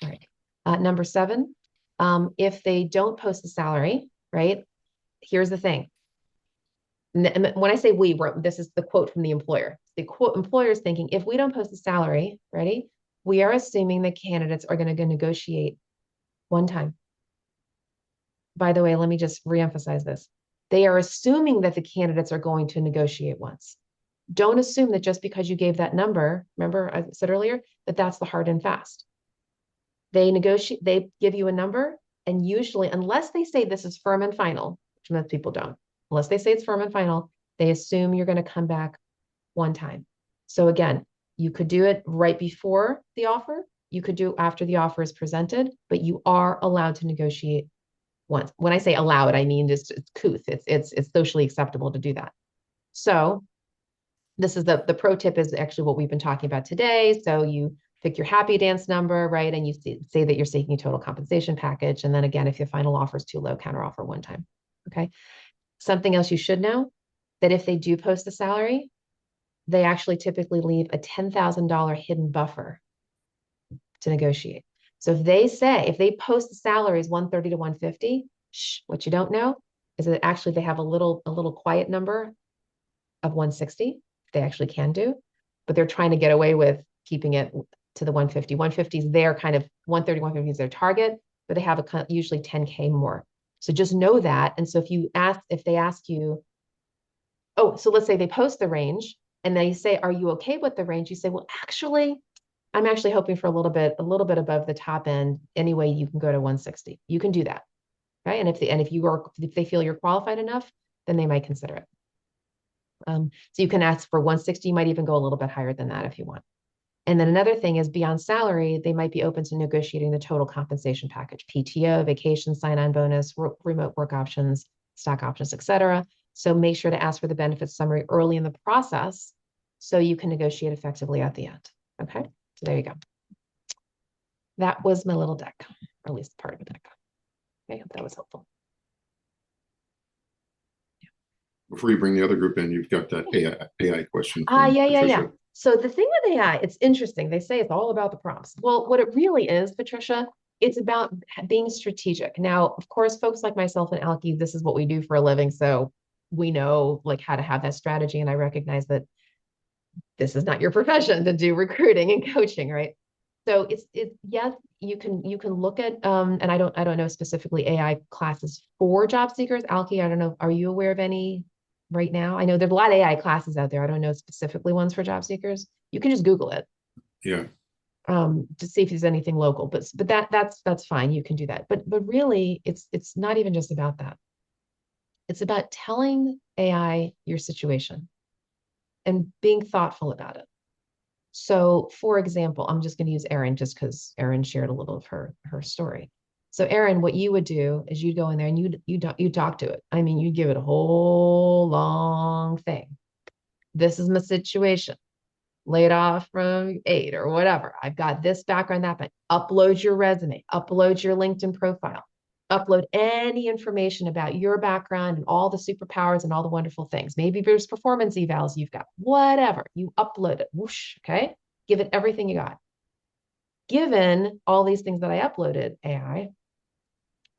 A: All right. Number 7, if they don't post the salary, right? Here's the thing. When I say this is the quote from the employer. The employer is thinking, if we don't post the salary, ready? We are assuming that candidates are going to negotiate one time. By the way, let me just reemphasize this. They are assuming that the candidates are going to negotiate once. Don't assume that just because you gave that number, remember I said earlier, that that's the hard and fast. They give you a number, and usually, unless they say this is firm and final, which most people don't, unless they say it's firm and final, they assume you're going to come back one time. So again, you could do it right before the offer. You could do it after the offer is presented, but you are allowed to negotiate once. When I say allowed, I mean it's couth. It's socially acceptable to do that. So this is the pro tip is actually what we've been talking about today. So you pick your happy dance number, right? And you say that you're seeking a total compensation package. And then again, if your final offer is too low, counteroffer one time. Okay. Something else you should know, that if they do post the salary, they actually typically leave a $10,000 hidden buffer to negotiate. So if they post the salaries 130 to 150, what you don't know is that actually they have a little quiet number of 160. They actually can do, but they're trying to get away with keeping it to the 150. 150 is their kind of 130, 150 is their target, but they have usually 10K more. So just know that. And so if they ask you, oh, so let's say they post the range and they say, are you okay with the range? You say, well, actually, I'm actually hoping for a little bit above the top end. Anyway, you can go to 160. You can do that. Right. And if they feel you're qualified enough, then they might consider it. So you can ask for 160. You might even go a little bit higher than that if you want. And then another thing is beyond salary, they might be open to negotiating the total compensation package, PTO, vacation, sign-on bonus, remote work options, stock options, et cetera. So make sure to ask for the benefits summary early in the process so you can negotiate effectively at the end. Okay, so there you go. That was my little deck, or at least part of the deck. Okay, I hope that was helpful.
D: Before you bring the other group in, you've got that AI question
A: Yeah.
D: from Patricia.
A: So the thing with AI, it's interesting. They say it's all about the prompts. Well, what it really is, Patricia, it's about being strategic. Now, of course, folks like myself and Alki, this is what we do for a living. So we know like how to have that strategy. And I recognize that this is not your profession to do recruiting and coaching, right? So it's yes, you can look at and I don't know specifically AI classes for job seekers. Alki, I don't know, are you aware of any right now? I know there's a lot of AI classes out there. I don't know specifically ones for job seekers. You can just Google it
D: Yeah.
A: to see if there's anything local. But that's fine. You can do that. But really, it's not even just about that. It's about telling AI your situation and being thoughtful about it. So, for example, I'm just going to use Erin just because Erin shared a little of her story. So, Erin, what you would do is you'd go in there and you talk to it. I mean, you'd give it a whole long thing. This is my situation. Laid off from 8 or whatever. I've got this background, that, but upload your resume, upload your LinkedIn profile, upload any information about your background and all the superpowers and all the wonderful things. Maybe there's performance evals you've got, whatever. You upload it, whoosh, okay? Give it everything you got. Given all these things that I uploaded, AI,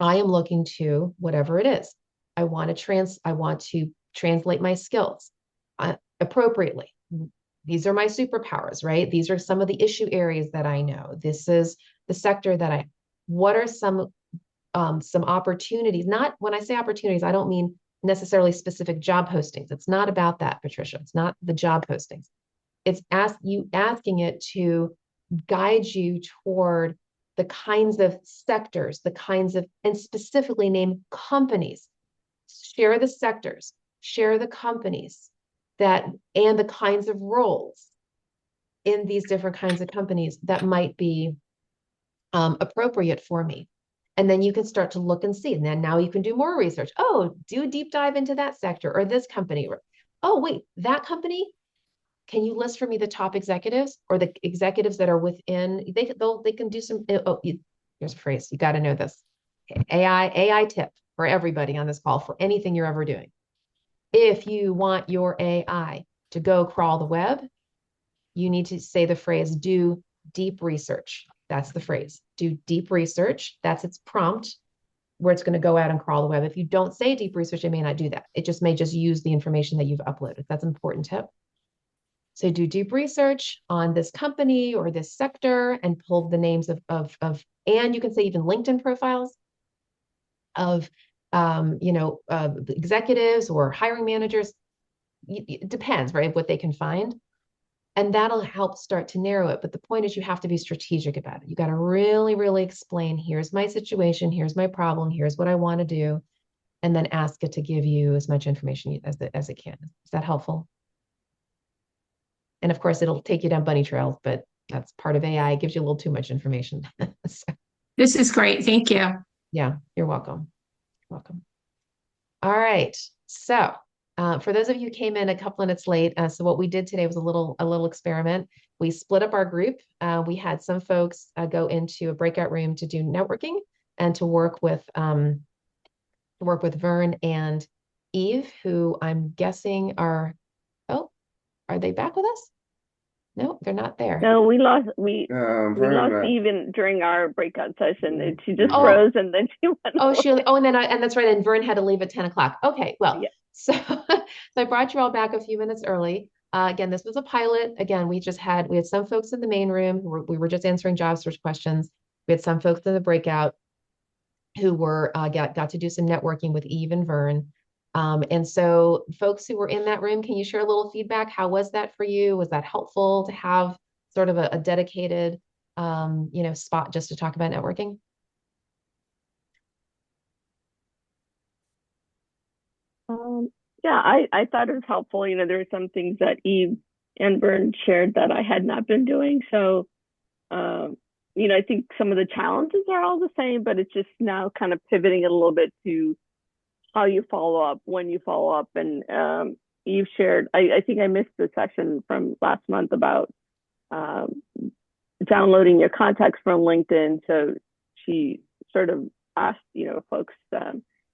A: I am looking to whatever it is. I want to translate my skills appropriately. These are my superpowers, right? These are some of the issue areas that I know. This is the sector that what are some opportunities? Not when I say opportunities, I don't mean necessarily specific job postings. It's not about that, Patricia. It's not the job postings. It's asking it to guide you toward the kinds of sectors, and specifically name companies. Share the sectors, share the companies and the kinds of roles in these different kinds of companies that might be appropriate for me. And then you can start to look and see. And then now you can do more research. Oh, do a deep dive into that sector or this company. Oh, wait, that company, can you list for me the top executives or the executives that are within? They can do some. Oh, here's a phrase. You got to know this. AI tip for everybody on this call for anything you're ever doing. If you want your AI to go crawl the web, you need to say the phrase, do deep research. That's the phrase. Do deep research. That's its prompt where it's going to go out and crawl the web. If you don't say deep research, it may not do that. It just may just use the information that you've uploaded. That's an important tip. So do deep research on this company or this sector and pull the names and you can say even LinkedIn profiles of, executives or hiring managers. It depends, right? What they can find. And that'll help start to narrow it. But the point is you have to be strategic about it. You got to really, really explain, here's my situation, here's my problem, here's what I want to do, and then ask it to give you as much information as it can. Is that helpful? And of course, it'll take you down bunny trails, but that's part of AI. It gives you a little too much information. So,
F: this is great. Thank you.
A: yeah, you're welcome. Welcome. All right. So for those of you who came in a couple minutes late, so what we did today was a little experiment. We split up our group. We had some folks go into a breakout room to do networking and to work with Vern and Eve, who I'm guessing are they back with us? No, they're not there.
G: No, we lost Eve during our breakout session. And she just
A: Oh.
G: froze and then she went.
A: And that's right. And Vern had to leave at 10 o'clock. Okay, well, yeah. So I brought you all back a few minutes early. Again, this was a pilot. Again, we had some folks in the main room we were just answering job search questions. We had some folks in the breakout who were got to do some networking with Eve and Vern. And so folks who were in that room, can you share a little feedback? How was that for you? Was that helpful to have sort of a dedicated, spot just to talk about networking?
G: Yeah, I thought it was helpful. There were some things that Eve and Vern shared that I had not been doing. So, I think some of the challenges are all the same, but it's just now kind of pivoting it a little bit to how you follow up, when you follow up. And Eve shared, I think I missed the session from last month about um, downloading your contacts from LinkedIn. So she sort of asked, folks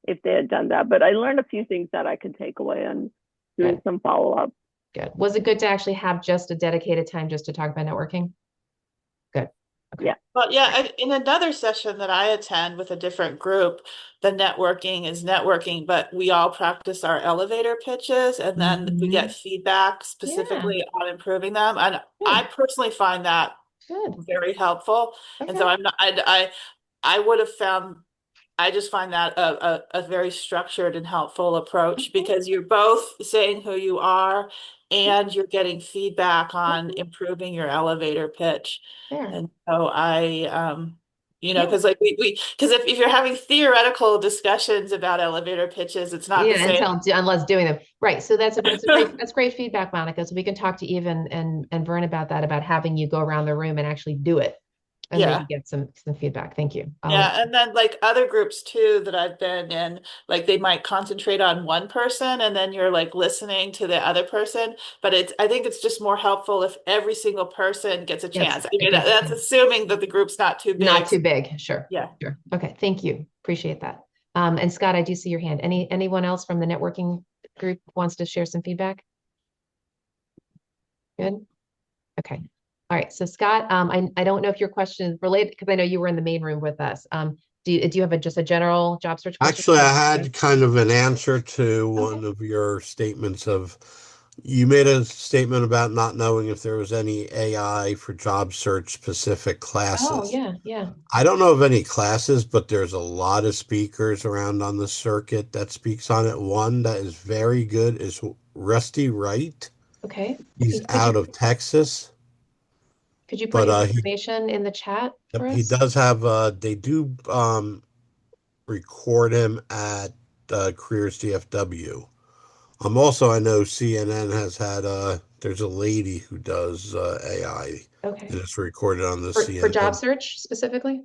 G: if they had done that. But I learned a few things that I could take away on doing some follow up.
A: Good. Was it good to actually have just a dedicated time just to talk about networking? Good. Okay.
G: Yeah.
H: Well, yeah, in another session that I attend with a different group, the networking is networking, but we all practice our elevator pitches and then we get feedback specifically on improving them. And I personally find that very helpful. And so I would have found, I just find that a very structured and helpful approach because you're both saying who you are and you're getting feedback on improving your elevator pitch. And so because like because if you're having theoretical discussions about elevator pitches, it's not the same.
A: Unless doing them. Right. So that's great feedback, Monica. So we can talk to Eve and Vern about that, about having you go around the room and actually do it. And maybe get some feedback. Thank you.
H: And then like other groups too that I've been in, like they might concentrate on one person and then you're like listening to the other person. But I think it's just more helpful if every single person gets a chance. I mean, that's assuming that the group's not too big.
A: Not too big. Sure.
H: Yeah.
A: Sure. Okay. Thank you. Appreciate that. And Scott, I do see your hand. Anyone else from the networking group wants to share some feedback? Good. Okay. All right. So Scott, I don't know if your question is related because I know you were in the main room with us. Do you have just a general job search question?
B: Actually, I had kind of an answer to one of your statements you made a statement about not knowing if there was any AI for job search specific classes.
A: Oh, yeah.
B: I don't know of any classes, but there's a lot of speakers around on the circuit that speaks on it. One that is very good is Rusty Wright.
A: Okay.
B: He's out of Texas.
A: Could you put his information in the chat for us?
B: He does have, they do record him at Careers DFW. Also, I know CNN has had, there's a lady who does AI.
A: Okay.
B: And it's recorded on the CNN.
A: For job search specifically?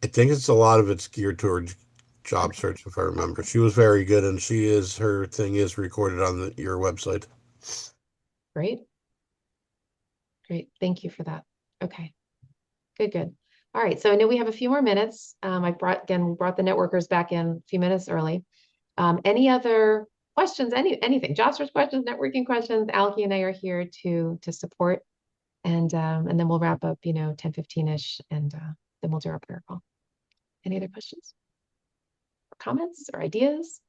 B: I think it's a lot of it's geared towards job search, if I remember. She was very good, and her thing is recorded on your website.
A: Great. Thank you for that. Okay. Good. All right. So I know we have a few more minutes. I brought the networkers back in a few minutes early. Any other questions? Anything? Job search questions, networking questions? Alki and I are here to support, and then we'll wrap up, 10:15-ish, and then we'll do our prayer call. Any other questions, or comments, or ideas?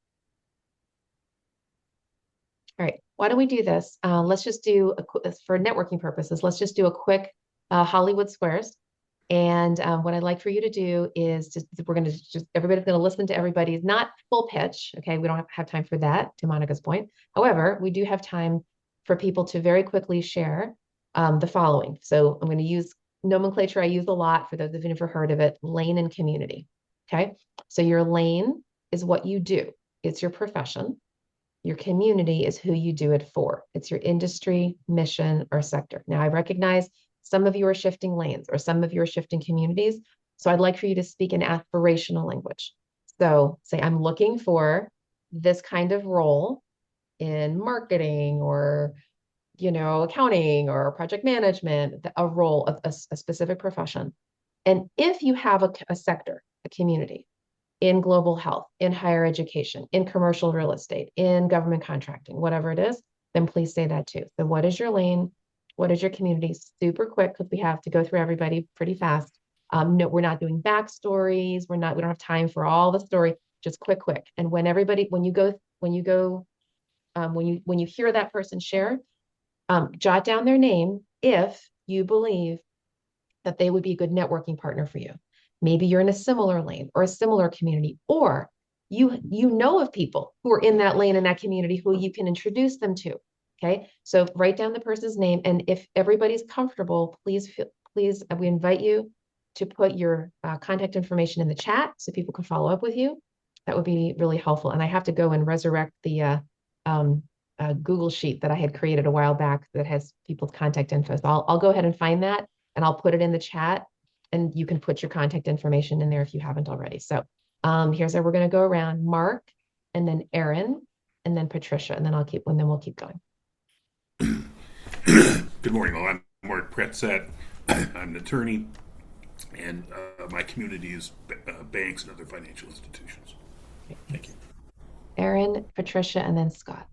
A: All right. Why don't we do this? Let's just do for networking purposes. Let's just do a quick Hollywood Squares. And what I'd like for you to do is everybody's going to listen to everybody's, not full pitch. Okay. We don't have time for that, to Monica's point. However, we do have time for people to very quickly share the following. So I'm going to use nomenclature I use a lot for those of you who've never heard of it: lane and community. Okay. So your lane is what you do. It's your profession. Your community is who you do it for. It's your industry, mission, or sector. Now, I recognize some of you are shifting lanes or some of you are shifting communities. So I'd like for you to speak in aspirational language. So say, I'm looking for this kind of role in marketing or, accounting or project management, a role of a specific profession. And if you have a sector, a community, in global health, in higher education, in commercial real estate, in government contracting, whatever it is, then please say that too. So what is your lane? What is your community? Super quick, because we have to go through everybody pretty fast. No, we're not doing backstories. We don't have time for all the story, just quick. And when you hear that person share, jot down their name if you believe that they would be a good networking partner for you. Maybe you're in a similar lane or a similar community, or you know of people who are in that lane and that community who you can introduce them to. Okay. So write down the person's name. And if everybody's comfortable, please, we invite you to put your contact information in the chat so people can follow up with you. That would be really helpful. And I have to go and resurrect the Google sheet that I had created a while back that has people's contact info. So I'll go ahead and find that and I'll put it in the chat, and you can put your contact information in there if you haven't already. So here's how we're going to go around: Mark, and then Aaron, and then Patricia, and then we'll keep going.
I: Good morning, all. I'm Mark Pretzett. I'm an attorney, and my community is banks and other financial institutions. Thank you.
A: Aaron, Patricia, and then Scott.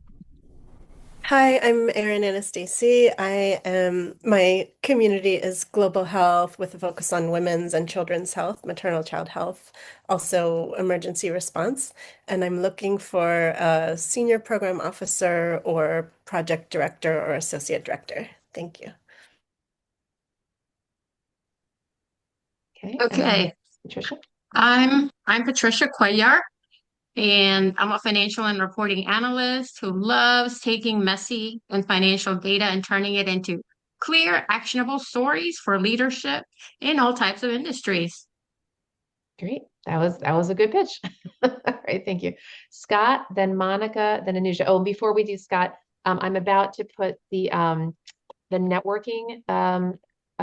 C: Hi, I'm Erin Anastasi. My community is global health with a focus on women's and children's health, maternal child health, also emergency response. And I'm looking for a senior program officer or project director or associate director. Thank you.
F: Okay.
A: Patricia.
F: I'm Patricia Cuellar, and I'm a financial and reporting analyst who loves taking messy and financial data and turning it into clear, actionable stories for leadership in all types of industries.
A: Great. That was a good pitch. All right, thank you. Scott, then Monica, then Anuja. Oh, before we do Scott, I'm about to put the networking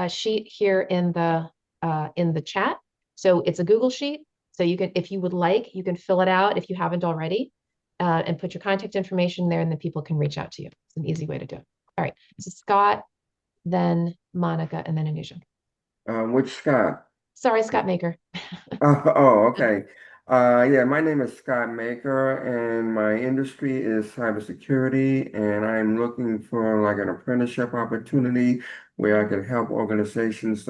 A: sheet here in the chat. So it's a Google sheet. So you can, if you would like, you can fill it out if you haven't already, and put your contact information there, and then people can reach out to you. It's an easy way to do it. All right. So Scott, then Monica, and then Anuja.
J: Which Scott?
A: Sorry, Scott Maker.
J: Okay. Yeah, my name is Scott Maker, and my industry is cybersecurity, and I'm looking for like an apprenticeship opportunity where I can help organizations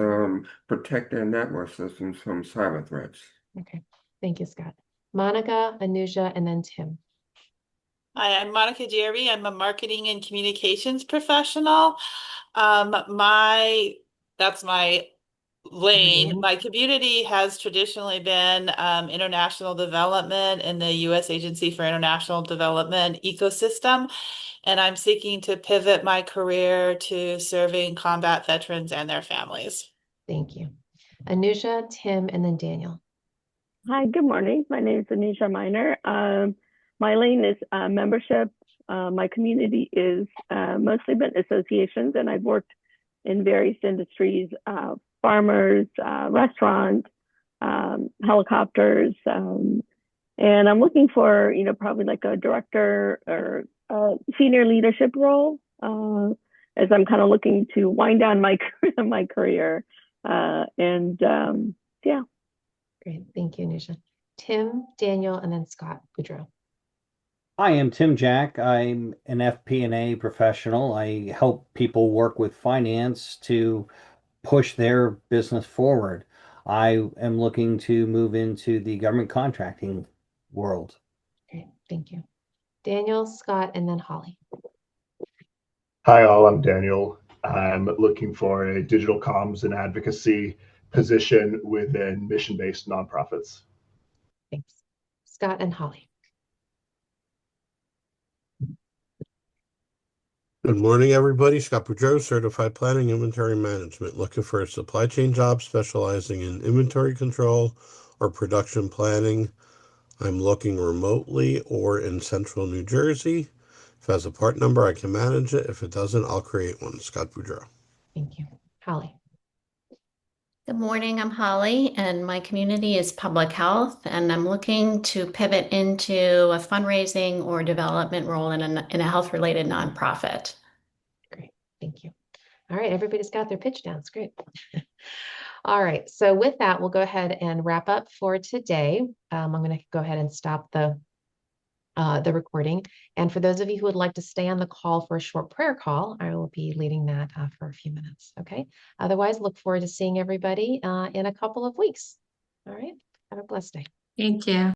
J: protect their network systems from cyber threats.
A: Okay. Thank you, Scott. Monica, Anuja, and then Tim.
H: Hi, I'm Monica Jerry. I'm a marketing and communications professional. That's my lane. My community has traditionally been international development in the U.S. Agency for International Development ecosystem, and I'm seeking to pivot my career to serving combat veterans and their families.
A: Thank you. Anuja, Tim, and then Daniel.
G: Hi, good morning. My name is Anisha Miner. My lane is membership. My community is mostly been associations, and I've worked in various industries, farmers, restaurants, helicopters, and I'm looking for, probably like a director or senior leadership role, as I'm kind of looking to wind down my career. Yeah.
A: Great. Thank you, Anisha. Tim, Daniel, and then Scott Boudreau.
K: Hi, I'm Tim Jack. I'm an FP&A professional. I help people work with finance to push their business forward. I am looking to move into the government contracting world.
A: Great. Thank you. Daniel, Scott, and then Holly.
L: Hi, all. I'm Daniel. I'm looking for a digital comms and advocacy position within mission-based nonprofits.
A: Thanks. Scott and Holly.
B: Good morning, everybody. Scott Boudreau, Certified Planning Inventory Management, looking for a supply chain job specializing in inventory control or production planning. I'm looking remotely or in central New Jersey. If it has a part number, I can manage it. If it doesn't, I'll create one. Scott Boudreau.
A: Thank you. Holly.
M: Good morning, I'm Holly, and my community is public health, and I'm looking to pivot into a fundraising or development role in a health-related nonprofit.
A: Great, thank you. All right, everybody's got their pitch down. It's great. All right, so with that, we'll go ahead and wrap up for today. I'm going to go ahead and stop the recording. And for those of you who would like to stay on the call for a short prayer call, I will be leading that for a few minutes. Okay. Otherwise, look forward to seeing everybody in a couple of weeks. All right. Have a blessed day.
F: Thank you.